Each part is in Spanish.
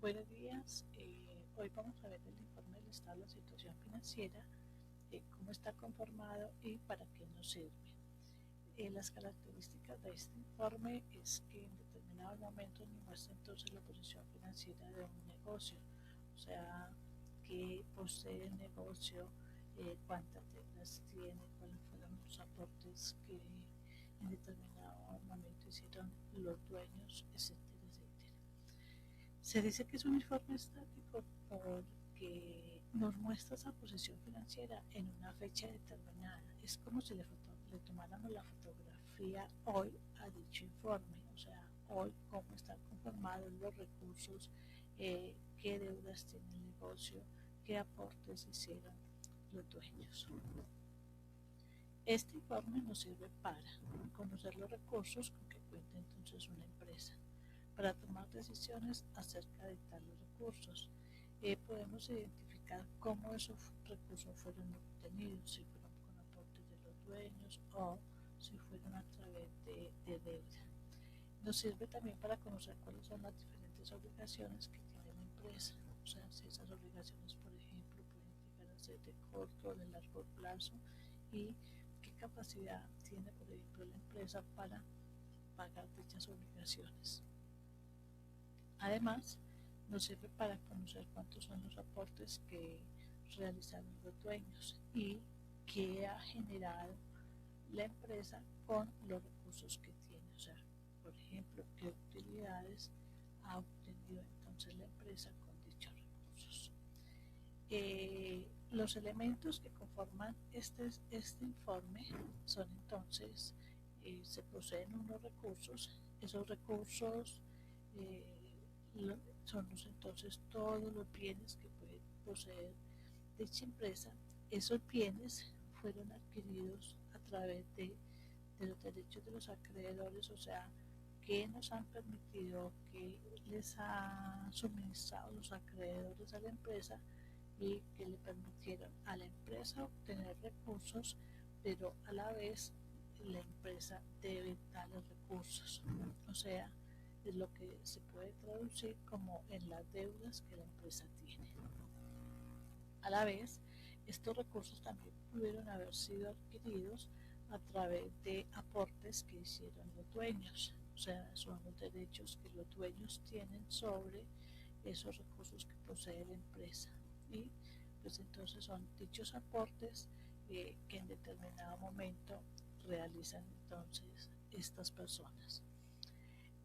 Buenos días. Hoy vamos a ver el informe del estado de la situación financiera, cómo está conformado y para qué nos sirve. Las características de este informe es que en determinados momentos nos muestra entonces la posición financiera de un negocio, o sea, qué posee el negocio, cuántas deudas tiene, cuáles fueron los aportes que en determinado momento hicieron los dueños, etcétera, etcétera. Se dice que es un informe estático porque nos muestra esa posición financiera en una fecha determinada. Es como si le tomáramos la fotografía hoy a dicho informe, o sea, hoy cómo están conformados los recursos, qué deudas tiene el negocio, qué aportes hicieron los dueños. Este informe nos sirve para conocer los recursos con que cuenta entonces una empresa, para tomar decisiones acerca de tales recursos. Podemos identificar cómo esos recursos fueron obtenidos, si fueron con aportes de los dueños o si fueron a través de deuda. Nos sirve también para conocer cuáles son las diferentes obligaciones que tiene la empresa, o sea, si esas obligaciones, por ejemplo, pueden llegar a ser de corto o de largo plazo y qué capacidad tiene, por ejemplo, la empresa para pagar dichas obligaciones. Además, nos sirve para conocer cuántos son los aportes que realizaron los dueños y qué ha generado la empresa con los recursos que tiene. O sea, por ejemplo, qué utilidades ha obtenido entonces la empresa con dichos recursos. Los elementos que conforman este informe son entonces, se poseen unos recursos, esos recursos son entonces todos los bienes que puede poseer dicha empresa. Esos bienes fueron adquiridos a través de los derechos de los acreedores, o sea, que nos han permitido, que les ha suministrado los acreedores a la empresa y que le permitieron a la empresa obtener recursos, pero a la vez la empresa debe tales recursos, o sea, es lo que se puede traducir como en las deudas que la empresa tiene. A la vez, estos recursos también pudieron haber sido adquiridos a través de aportes que hicieron los dueños, o sea, son los derechos que los dueños tienen sobre esos recursos que posee la empresa, y pues entonces son dichos aportes que en determinado momento realizan entonces estas personas.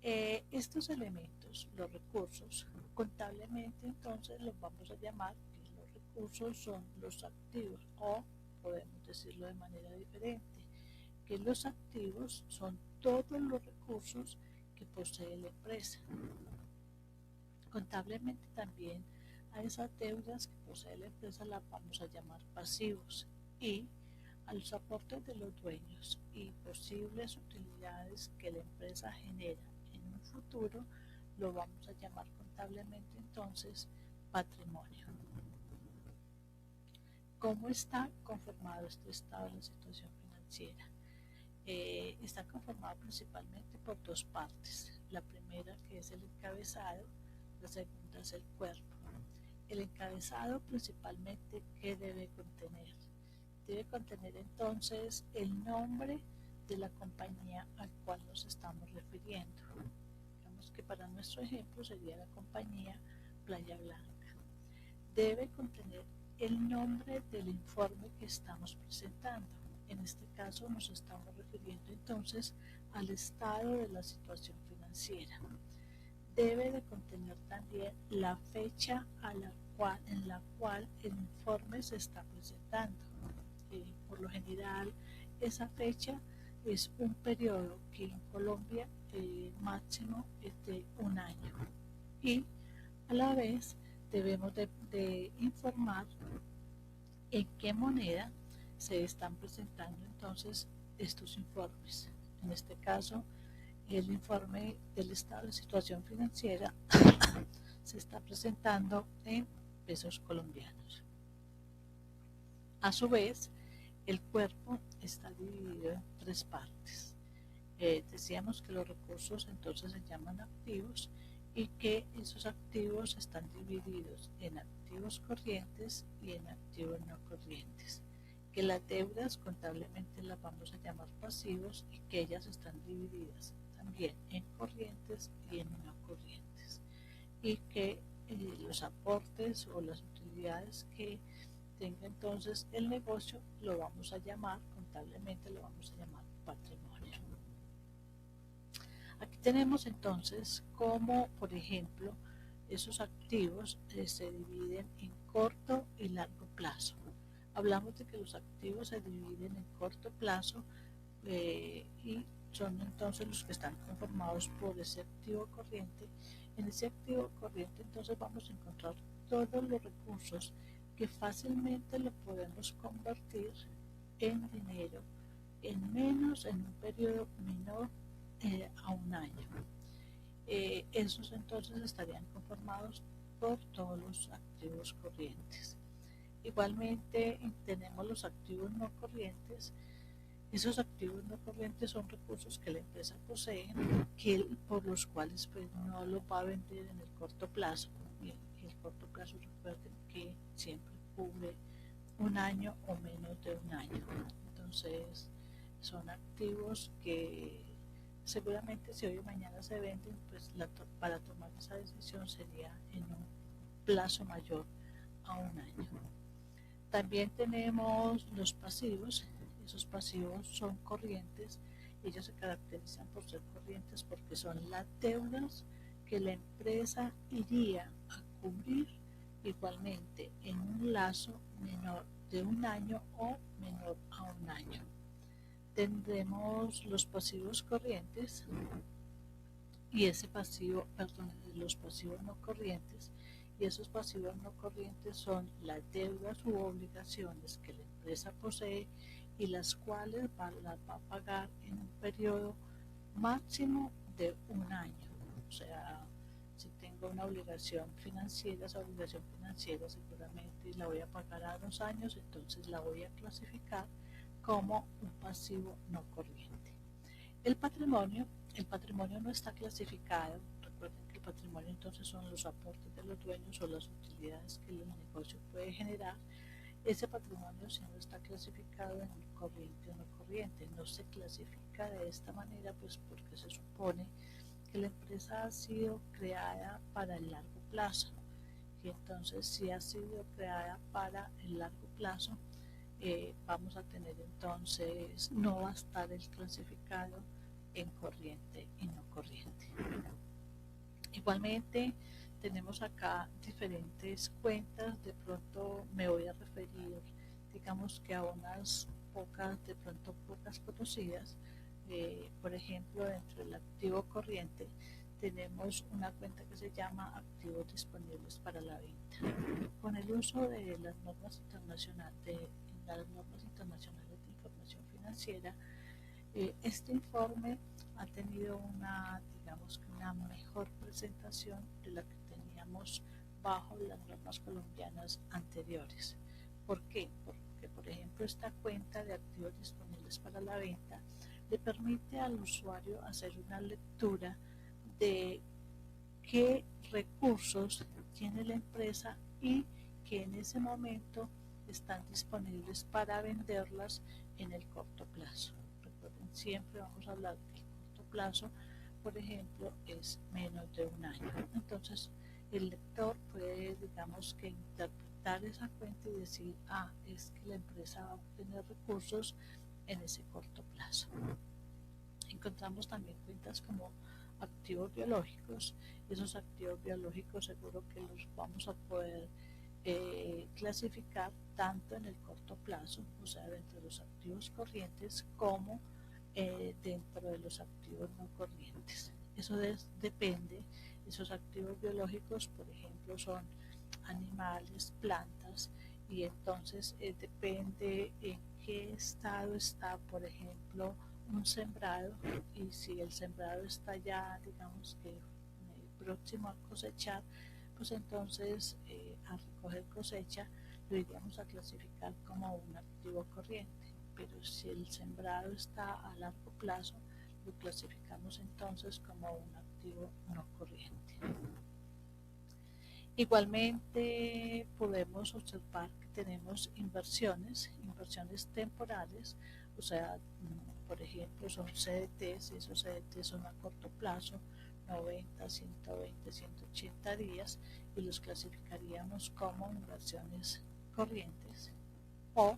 Estos elementos, los recursos, contablemente entonces los vamos a llamar que los recursos son los activos, o podemos decirlo de manera diferente, que los activos son todos los recursos que posee la empresa. Contablemente también a esas deudas que posee la empresa las vamos a llamar pasivos, y a los aportes de los dueños y posibles utilidades que la empresa genera en un futuro lo vamos a llamar contablemente entonces patrimonio. ¿Cómo está conformado este estado de la situación financiera? Está conformado principalmente por dos partes. La primera, que es el encabezado, la segunda es el cuerpo. El encabezado principalmente, ¿qué debe contener? Debe contener entonces el nombre de la compañía al cual nos estamos refiriendo. Digamos que para nuestro ejemplo sería la compañía Playa Blanca. Debe contener el nombre del informe que estamos presentando. En este caso nos estamos refiriendo entonces al estado de la situación financiera. Debe de contener también la fecha en la cual el informe se está presentando. Por lo general, esa fecha es un periodo que en Colombia máximo es de un año, y a la vez debemos de informar en qué moneda se están presentando entonces estos informes. En este caso, el informe del estado de situación financiera se está presentando en pesos colombianos. A su vez, el cuerpo está dividido en tres partes. Decíamos que los recursos entonces se llaman activos, y que esos activos están divididos en activos corrientes y en activos no corrientes, que las deudas contablemente las vamos a llamar pasivos y que ellas están divididas también en corrientes y en no corrientes, y que los aportes o las utilidades que tenga entonces el negocio lo vamos a llamar, contablemente lo vamos a llamar patrimonio. Aquí tenemos entonces cómo, por ejemplo, esos activos se dividen en corto y largo plazo. Hablamos de que los activos se dividen en corto plazo y son entonces los que están conformados por ese activo corriente. En ese activo corriente entonces vamos a encontrar todos los recursos que fácilmente lo podemos convertir en dinero en un periodo menor a un año. Esos entonces estarían conformados por todos los activos corrientes. Igualmente tenemos los activos no corrientes. Esos activos no corrientes son recursos que la empresa posee, por los cuales pues, no los va a vender en el corto plazo. Y el corto plazo, recuerden que siempre cubre un año o menos de un año. Entonces son activos que seguramente si hoy o mañana se venden, pues para tomar esa decisión sería en un plazo mayor a un año. También tenemos los pasivos. Esos pasivos son corrientes. Ellos se caracterizan por ser corrientes porque son las deudas que la empresa iría a cubrir igualmente en un lazo menor de un año o menor a un año. Tendremos los pasivos corrientes y los pasivos no corrientes, y esos pasivos no corrientes son las deudas u obligaciones que la empresa posee y las cuales las va a pagar en un periodo máximo de un año. O sea, si tengo una obligación financiera, esa obligación financiera seguramente la voy a pagar a 2 años, entonces la voy a clasificar como un pasivo no corriente. El patrimonio no está clasificado. Recuerden que el patrimonio entonces son los aportes de los dueños o las utilidades que el negocio puede generar. Ese patrimonio si no está clasificado en corriente o no corriente, no se clasifica de esta manera pues porque se supone que la empresa ha sido creada para el largo plazo, y entonces si ha sido creada para el largo plazo, vamos a tener entonces, no va a estar el clasificado en corriente y no corriente. Igualmente tenemos acá diferentes cuentas. De pronto me voy a referir digamos que a unas pocas, de pronto pocas conocidas. Por ejemplo, dentro del activo corriente tenemos una cuenta que se llama activos disponibles para la venta. Con el uso de las normas internacionales de información financiera, este informe ha tenido digamos que una mejor presentación de la que teníamos bajo las normas colombianas anteriores. ¿Por qué? Porque, por ejemplo, esta cuenta de activos disponibles para la venta le permite al usuario hacer una lectura de qué recursos tiene la empresa y que en ese momento están disponibles para venderlas en el corto plazo. Recuerden, siempre vamos a hablar del corto plazo, por ejemplo, es menos de un año. Entonces, el lector puede, digamos que interpretar esa cuenta y decir, es que la empresa va a obtener recursos en ese corto plazo. Encontramos también cuentas como activos biológicos. Esos activos biológicos seguro que los vamos a poder clasificar tanto en el corto plazo, o sea, dentro de los activos corrientes, como dentro de los activos no corrientes. Eso depende. Esos activos biológicos, por ejemplo, son animales, plantas, y entonces depende en qué estado está, por ejemplo, un sembrado, y si el sembrado está ya, digamos que próximo a cosechar, pues entonces al recoger cosecha lo iríamos a clasificar como un activo corriente. Pero si el sembrado está a largo plazo, lo clasificamos entonces como un activo no corriente. Igualmente podemos observar que tenemos inversiones temporales, o sea, por ejemplo, son CDTs, esos CDTs son a corto plazo, 90, 120, 180 días, y los clasificaríamos como inversiones corrientes. O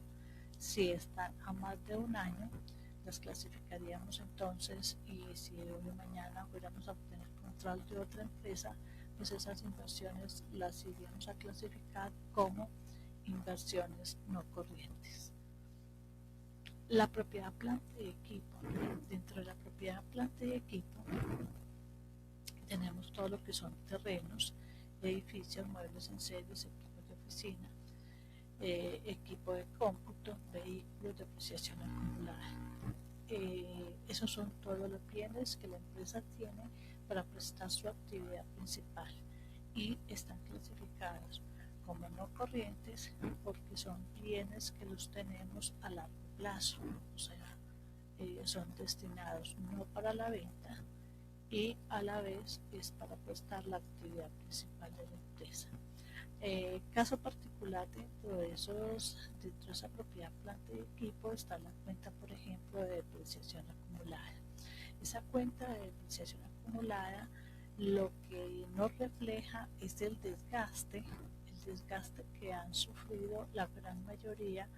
si están a más de un año, las clasificaríamos entonces, y si hoy o mañana fuéramos a obtener control de otra empresa, pues esas inversiones las iríamos a clasificar como inversiones no corrientes. La propiedad, planta y equipo. Dentro de la propiedad, planta y equipo tenemos todo lo que son terrenos, edificios, muebles en series, equipos de oficina, equipo de cómputo, vehículos, depreciación acumulada. Esos son todos los bienes que la empresa tiene para prestar su actividad principal y están clasificados como no corrientes porque son bienes que los tenemos a largo plazo, o sea, son destinados no para la venta y a la vez es para prestar la actividad principal de la empresa. Caso particular dentro de esa propiedad, planta y equipo está la cuenta, por ejemplo, de depreciación acumulada. Esa cuenta de depreciación acumulada lo que nos refleja es el desgaste que han sufrido la gran mayoría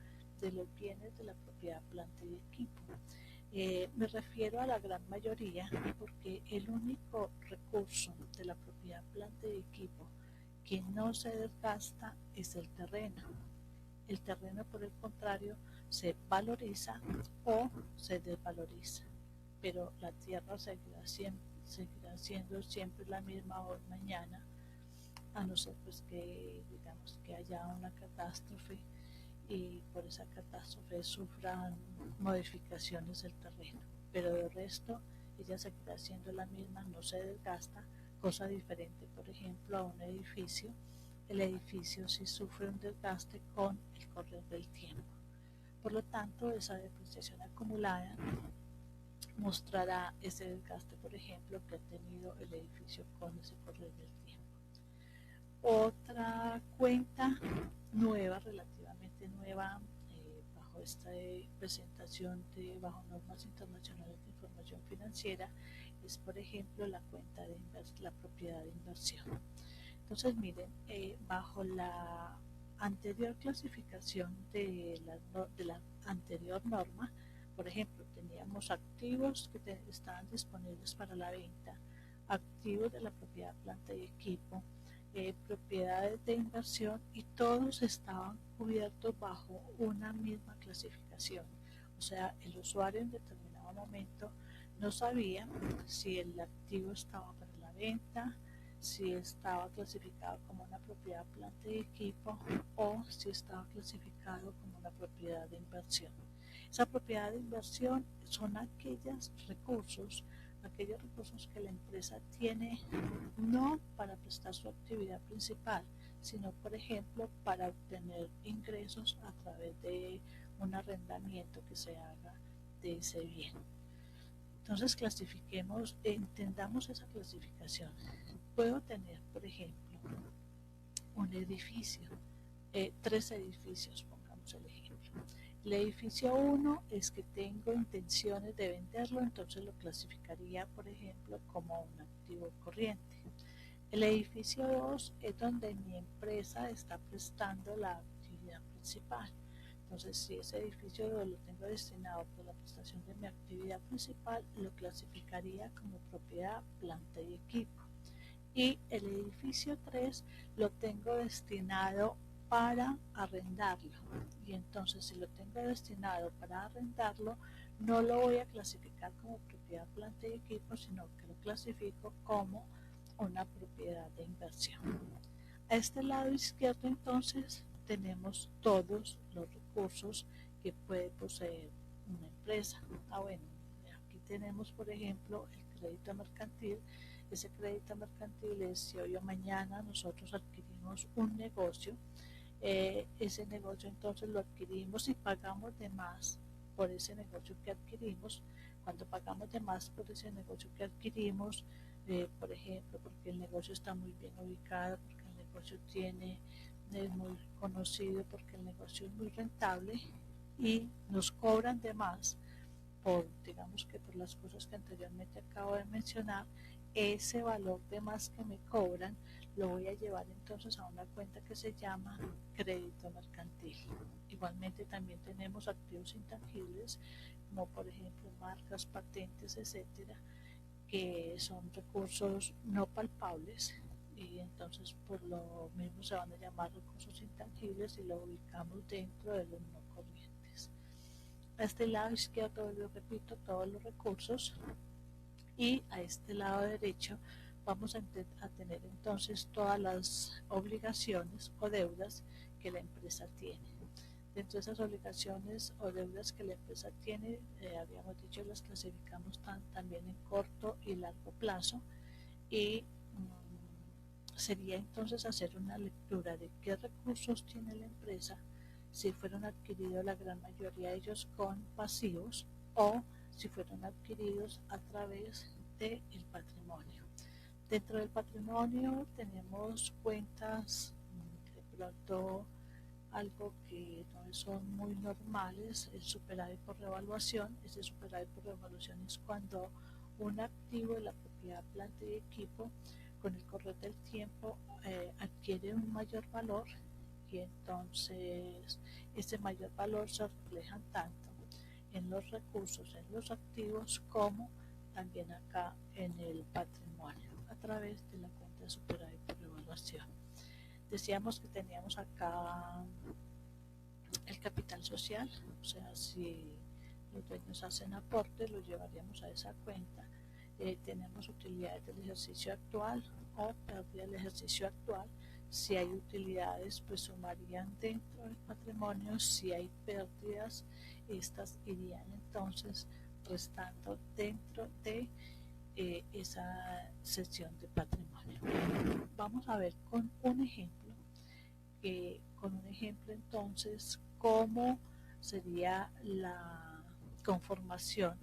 de los bienes de la propiedad, planta y equipo. Me refiero a la gran mayoría porque el único recurso de la propiedad, planta y equipo que no se desgasta es el terreno. El terreno, por el contrario, se valoriza o se desvaloriza, pero la tierra seguirá siendo siempre la misma hoy, mañana, a no ser pues que digamos que haya una catástrofe y por esa catástrofe sufran modificaciones del terreno, pero de resto ella seguirá siendo la misma, no se desgasta, cosa diferente por ejemplo a un edificio. El edificio sí sufre un desgaste con el correr del tiempo, por lo tanto esa depreciación acumulada mostrará ese desgaste, por ejemplo, que ha tenido el edificio con ese correr del tiempo. Otra cuenta nueva, relativamente nueva, bajo esta presentación bajo normas internacionales de información financiera, es por ejemplo la cuenta de la propiedad de inversión. Entonces miren, bajo la anterior clasificación de la anterior norma, por ejemplo, teníamos activos que estaban disponibles para la venta, activos de la propiedad, planta y equipo, propiedades de inversión, y todos estaban cubiertos bajo una misma clasificación. O sea, el usuario en determinado momento no sabía si el activo estaba para la venta, si estaba clasificado como una propiedad, planta y equipo, o si estaba clasificado como una propiedad de inversión. Esa propiedad de inversión son aquellos recursos que la empresa tiene no para prestar su actividad principal, sino por ejemplo para obtener ingresos a través de un arrendamiento que se haga de ese bien. Entonces entendamos esa clasificación. Puedo tener, por ejemplo, un edificio, 3 edificios, pongamos el ejemplo. El edificio 1 es que tengo intenciones de venderlo, entonces lo clasificaría, por ejemplo, como un activo corriente. El edificio 2 es donde mi empresa está prestando la actividad principal. Entonces, si ese edificio lo tengo destinado para la prestación de mi actividad principal, lo clasificaría como propiedad, planta y equipo. Y el edificio 3 lo tengo destinado para arrendarlo, y entonces si lo tengo destinado para arrendarlo, no lo voy a clasificar como propiedad, planta y equipo, sino que lo clasifico como una propiedad de inversión. A este lado izquierdo entonces tenemos todos los recursos que puede poseer una empresa. Bueno, aquí tenemos por ejemplo el crédito mercantil. Ese crédito mercantil es si hoy o mañana nosotros adquirimos un negocio, ese negocio entonces lo adquirimos y pagamos de más por ese negocio que adquirimos. Cuando pagamos de más por ese negocio que adquirimos, por ejemplo, porque el negocio está muy bien ubicado, porque el negocio es muy conocido porque el negocio es muy rentable y nos cobran de más por, digamos que por las cosas que anteriormente acabo de mencionar. Ese valor de más que me cobran lo voy a llevar entonces a una cuenta que se llama crédito mercantil. Igualmente también tenemos activos intangibles como por ejemplo marcas, patentes, etcétera, que son recursos no palpables y entonces por lo mismo se van a llamar recursos intangibles y lo ubicamos dentro de los no corrientes. A este lado izquierdo, yo repito, todos los recursos y a este lado derecho vamos a tener entonces todas las obligaciones o deudas que la empresa tiene. Dentro de esas obligaciones o deudas que la empresa tiene, habíamos dicho, las clasificamos también en corto y largo plazo y sería entonces hacer una lectura de qué recursos tiene la empresa, si fueron adquiridos la gran mayoría de ellos con pasivos o si fueron adquiridos a través del patrimonio. Dentro del patrimonio tenemos cuentas de pronto algo que no son muy normales, el superávit por revaluación. Ese superávit por revaluación es cuando un activo de la propiedad, planta y equipo con el correr del tiempo adquiere un mayor valor y entonces ese mayor valor se refleja tanto en los recursos, en los activos, como también acá en el patrimonio a través de la cuenta de superávit por revaluación. Decíamos que teníamos acá el capital social, o sea, si los dueños hacen aportes, lo llevaríamos a esa cuenta. Tenemos utilidades del ejercicio actual o pérdida del ejercicio actual. Si hay utilidades, pues sumarían dentro del patrimonio. Si hay pérdidas, estas irían entonces restando dentro de esa sección de patrimonio. Vamos a ver con un ejemplo, entonces cómo sería la conformación,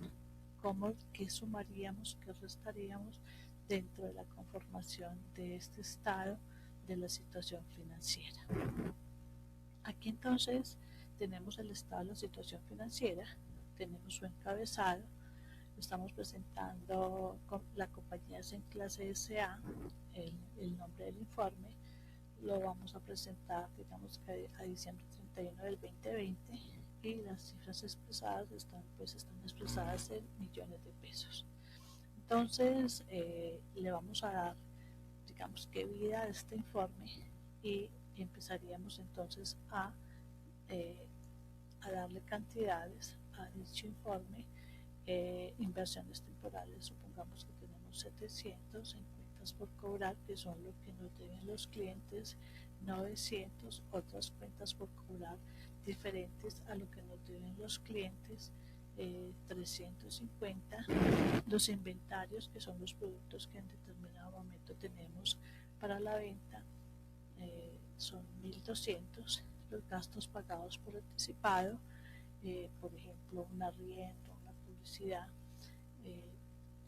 qué sumaríamos, qué restaríamos dentro de la conformación de este estado de la situación financiera. Aquí entonces tenemos el estado de la situación financiera, tenemos su encabezado, estamos presentando con la compañía en clase SA, el nombre del informe lo vamos a presentar, digamos que a diciembre 31 del 2020 y las cifras expresadas están expresadas en millones de pesos. Entonces le vamos a dar, digamos que vida a este informe y empezaríamos entonces a darle cantidades a dicho informe. Inversiones temporales, supongamos que tenemos 700 en cuentas por cobrar, que son lo que nos deben los clientes, 900 otras cuentas por cobrar diferentes a lo que nos deben los clientes, 350 los inventarios, que son los productos que en determinado momento tenemos para la venta, son 1200 los gastos pagados por anticipado, por ejemplo un arriendo, publicidad,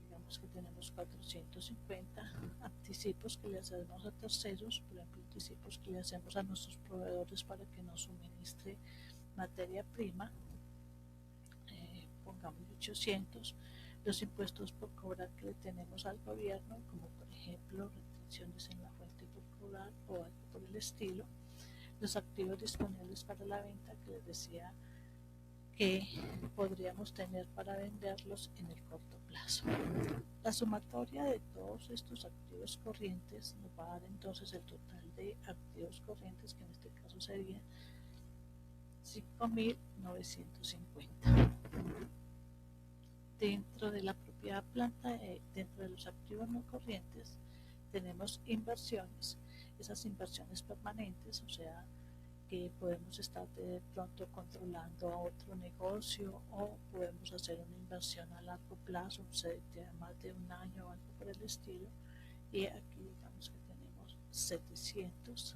digamos que tenemos 450 anticipos que le hacemos a terceros, por ejemplo anticipos que le hacemos a nuestros proveedores para que nos suministre materia prima, pongamos 800, los impuestos por cobrar que le tenemos al gobierno, como por ejemplo retenciones en la fuente por cobrar o algo por el estilo, los activos disponibles para la venta que les decía que podríamos tener para venderlos en el corto plazo. La sumatoria de todos estos activos corrientes nos va a dar entonces el total de activos corrientes, que en este caso sería 5.950. Dentro de la propiedad planta, dentro de los activos no corrientes, tenemos inversiones, esas inversiones permanentes, o sea, que podemos estar de pronto controlando a otro negocio o podemos hacer una inversión a largo plazo, de más de un año o algo por el estilo, y aquí digamos que tenemos 700.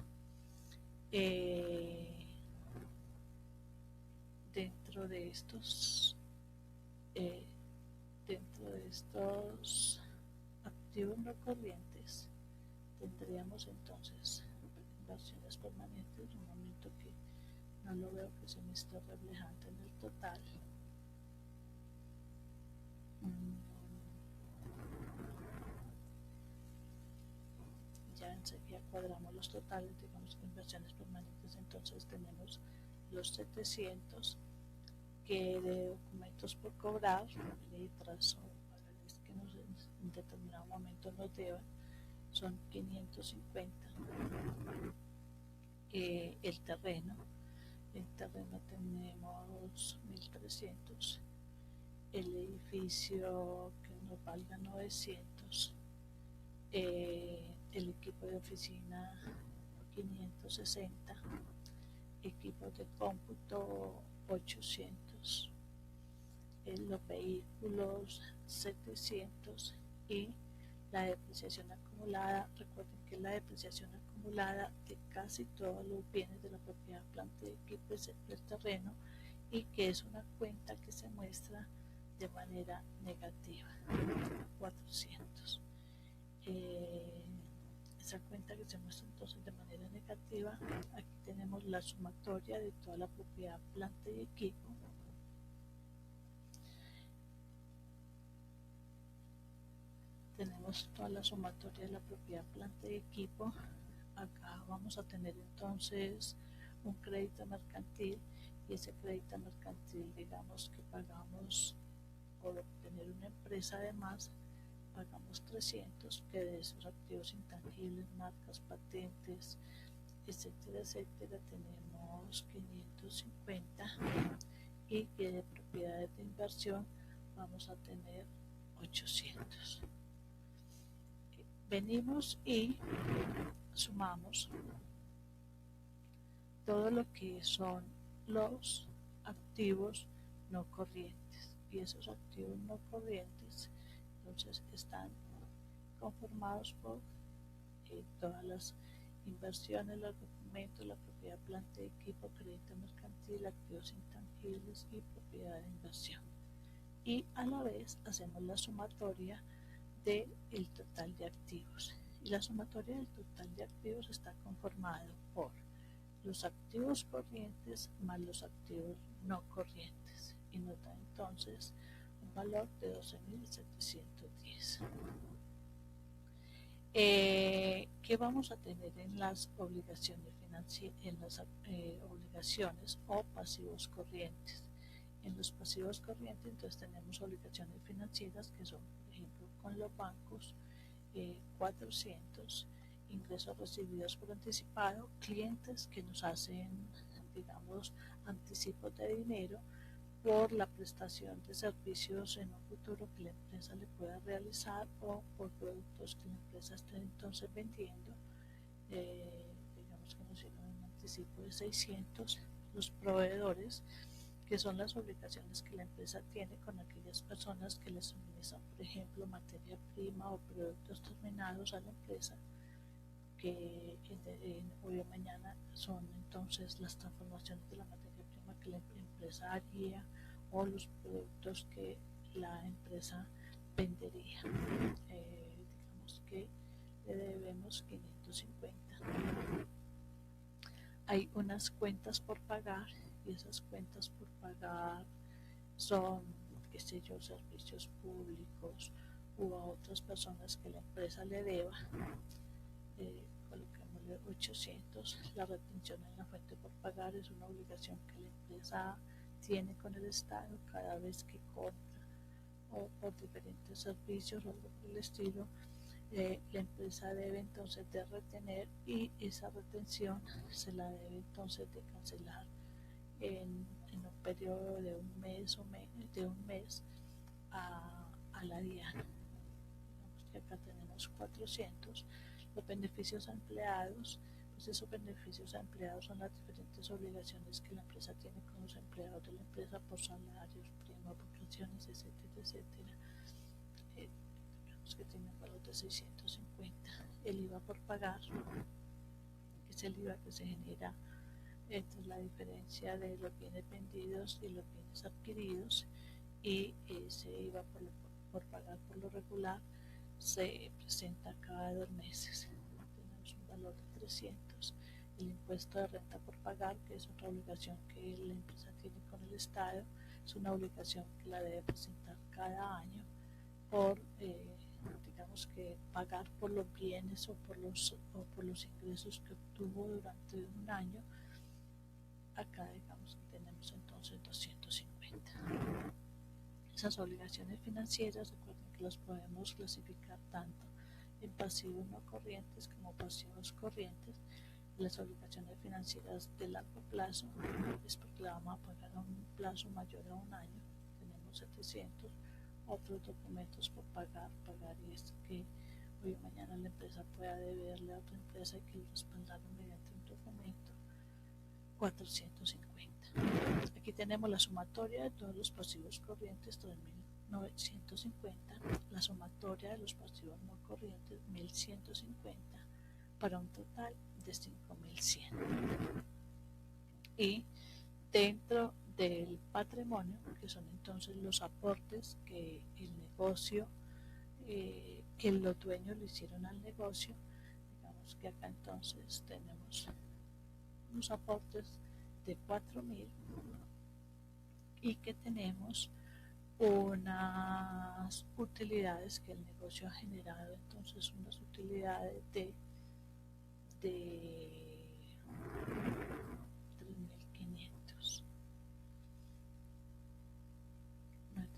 Dentro de estos activos no corrientes tendríamos entonces permanentes. Un momento que no lo veo que se me está reflejando en el total. Ya enseguida cuadramos los totales, digamos que inversiones permanentes, entonces tenemos los 700 que de documentos por cobrar, letras o pagales que en determinado momento nos deban, son 550. El terreno tenemos 1300, el edificio que nos valga 900, el equipo de oficina 560, equipos de cómputo 800, los vehículos 700 y la depreciación acumulada. Recuerden que la depreciación acumulada de casi todos los bienes de la propiedad, planta y equipo es el terreno, y que es una cuenta que se muestra de manera negativa, 400. Esa cuenta que se muestra entonces de manera negativa, aquí tenemos la sumatoria de toda la propiedad, planta y equipo. Tenemos toda la sumatoria de la propiedad, planta y equipo. Acá vamos a tener entonces un crédito mercantil, y ese crédito mercantil, digamos que pagamos por obtener una empresa, además pagamos 300, que de esos activos intangibles, marcas, patentes, etcétera, etcétera, tenemos 550, y que de propiedades de inversión vamos a tener 800. Venimos y sumamos todo lo que son los activos no corrientes, y esos activos no corrientes entonces están conformados por todas las inversiones, los documentos, la propiedad, planta y equipo, crédito mercantil, activos intangibles y propiedad de inversión. Y a la vez hacemos la sumatoria del total de activos, y la sumatoria del total de activos está conformado por los activos corrientes más los activos no corrientes, y nos da entonces un valor de 12.710. ¿Qué vamos a tener en las obligaciones financieras, en las obligaciones o pasivos corrientes? En los pasivos corrientes entonces tenemos obligaciones financieras que son, por ejemplo, con los bancos, 400, ingresos recibidos por anticipado, clientes que nos hacen, digamos, anticipos de dinero por la prestación de servicios en un futuro que la empresa le pueda realizar, o por productos que la empresa esté entonces vendiendo, digamos que nos hicieron un anticipo de 600. Los proveedores, que son las obligaciones que la empresa tiene con aquellas personas que le suministran, por ejemplo, materia prima o productos terminados a la empresa, que hoy o mañana son entonces las transformaciones de la materia prima que la empresa haría, o los productos que la empresa vendería. Digamos que le debemos 550. Hay unas cuentas por pagar, y esas cuentas por pagar son, qué sé yo, servicios públicos u a otras personas que la empresa le deba. Coloquémosle 800. La retención en la fuente por pagar es una obligación que la empresa tiene con el Estado cada vez que compra o por diferentes servicios o algo por el estilo. La empresa debe entonces de retener, y esa retención se la debe entonces de cancelar en un periodo de un mes o de un mes a la diana. Digamos que acá tenemos 400. Los beneficios a empleados, pues esos beneficios a empleados son las diferentes obligaciones que la empresa tiene con los empleados de la empresa por salarios, primas, vacaciones, etcétera, etcétera. Digamos que tiene un valor de 650. El IVA por pagar, que es el IVA que se genera entre la diferencia de los bienes vendidos y los bienes adquiridos, y ese IVA por pagar por lo regular se presenta cada 2 meses. Tenemos un valor de 300. el impuesto de renta por pagar, que es otra obligación que la empresa tiene con el Estado. Es una obligación que la debe presentar cada año por, digamos que pagar por los bienes o por los ingresos que obtuvo durante un año. Acá digamos que tenemos entonces 250. Esas obligaciones financieras, recuerden que las podemos clasificar tanto en pasivos no corrientes como pasivos corrientes. Las obligaciones financieras de largo plazo es porque la vamos a pagar a un plazo mayor a un año, tenemos 700. Otros documentos por pagar y es que hoy o mañana la empresa pueda deberle a otra empresa y que lo respaldaron mediante un documento, 450. Aquí tenemos la sumatoria de todos los pasivos corrientes, 2.950, la sumatoria de los pasivos no corrientes, 1.150, para un total de 5.100. Y dentro del patrimonio, que son entonces los aportes que el negocio, que los dueños le hicieron al negocio, digamos que acá entonces tenemos unos aportes de 4.000 y que tenemos unas utilidades que el negocio ha generado, entonces unas utilidades de 3.500.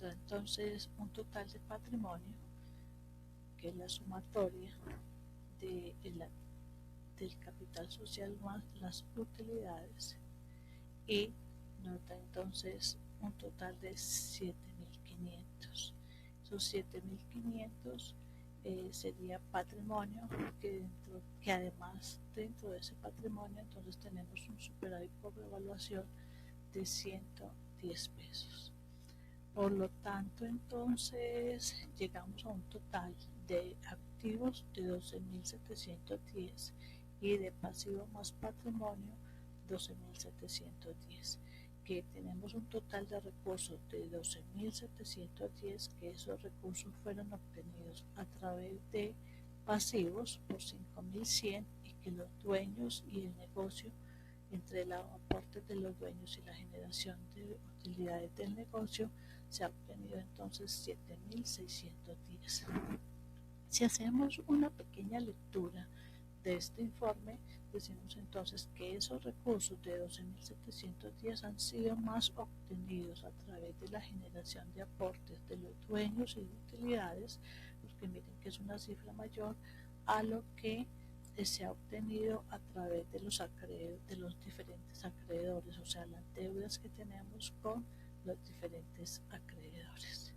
Entonces un total de patrimonio, que es la sumatoria del capital social más las utilidades, y nos da entonces un total de 7.500. Esos 7.500 sería patrimonio, que además dentro de ese patrimonio entonces tenemos un superávit por evaluación de 110 pesos. Por lo tanto, entonces llegamos a un total de activos de 12.710 y de pasivo más patrimonio 12.710, que tenemos un total de recursos de 12.710, que esos recursos fueron obtenidos a través de pasivos por 5.100 y que los dueños y el negocio, entre los aportes de los dueños y la generación de utilidades del negocio, se ha obtenido entonces 7.610. Si hacemos una pequeña lectura de este informe, decimos entonces que esos recursos de 12.710 han sido más obtenidos a través de la generación de aportes de los dueños y de utilidades, porque miren que es una cifra mayor a lo que se ha obtenido a través de los diferentes acreedores, o sea, las deudas que tenemos con los diferentes acreedores.